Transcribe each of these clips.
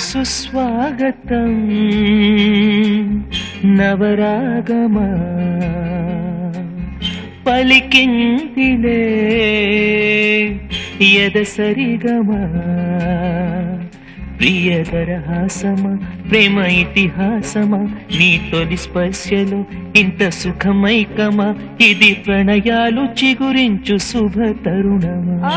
సుస్వాగతం నవరాగమా పలికిందిలే యదసరిగమా ప్రియదరహాసమా ప్రేమ ఇతిహాసమా నీ తొలి స్పర్శలో ఇంత సుఖమైకమా ఇది ప్రణయాలు చిగురించు శుభ తరుణమా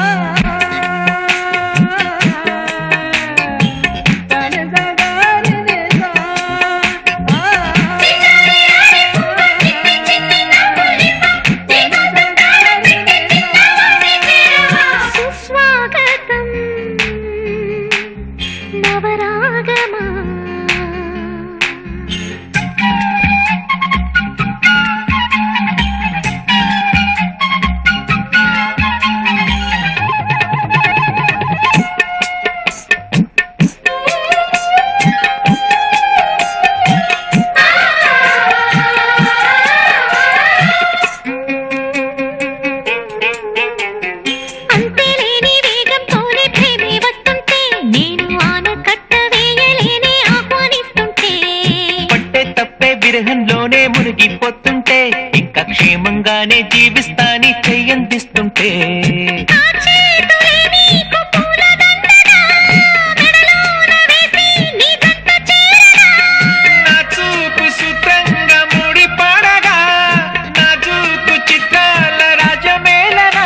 విరహంలోనే మునిగిపోతుంటే ఇంకా క్షేమంగానే జీవిస్తాని చెయ్యందిస్తుంటే నా చూపు సుతంగా ముడి పడగా నా చూపు చిత్రాల రాజమేళనా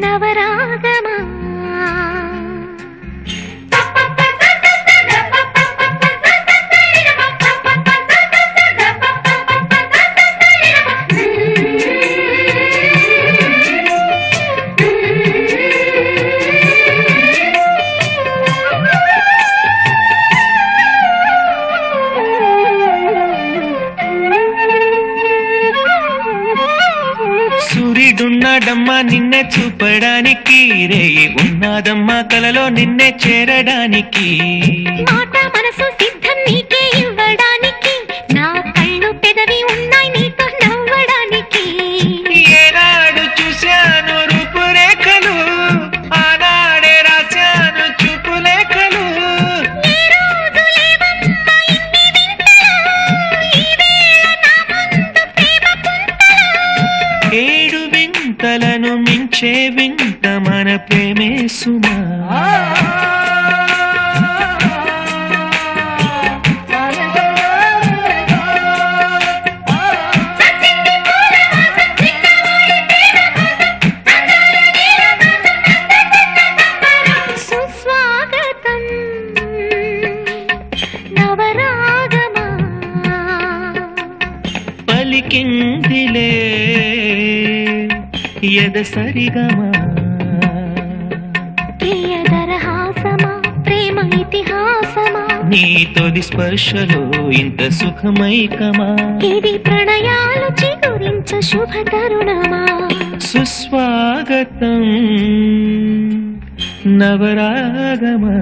నవరాగమా సూర్యుడున్నాడమ్మా నిన్నే చూపడానికి రేయి ఉన్నాదమ్మా కలలో నిన్నే చేరడానికి మాట మనసు సిద్ధం నీకే ఇవ్వడానికి నా కళ్ళు పెదవి ఉన్నాయి నీతో నవ్వడానికి ఏనాడు చూశాను రూపురేఖలు ఆనాడే రాశాను చూపులేఖలు ఏ రోజు లేవమ్మా ఇన్ని వింతలు ఈ వేళ నా ముందు ప్రేమ పుంతలు ఏడు వింతలను మించే వింత మన ప్రేమే సుమా సుస్వాగతం నవరాగమా పలికిందిలే యదసరిగమా ప్రియదరహాసమా ప్రేమ ఇతిహాసమా నీ తొలి స్పర్శలో ఇంత సుఖమైకమా ఇది ప్రణయాలు చిగురించు శుభ తరుణమా సుస్వాగతం నవరాగమా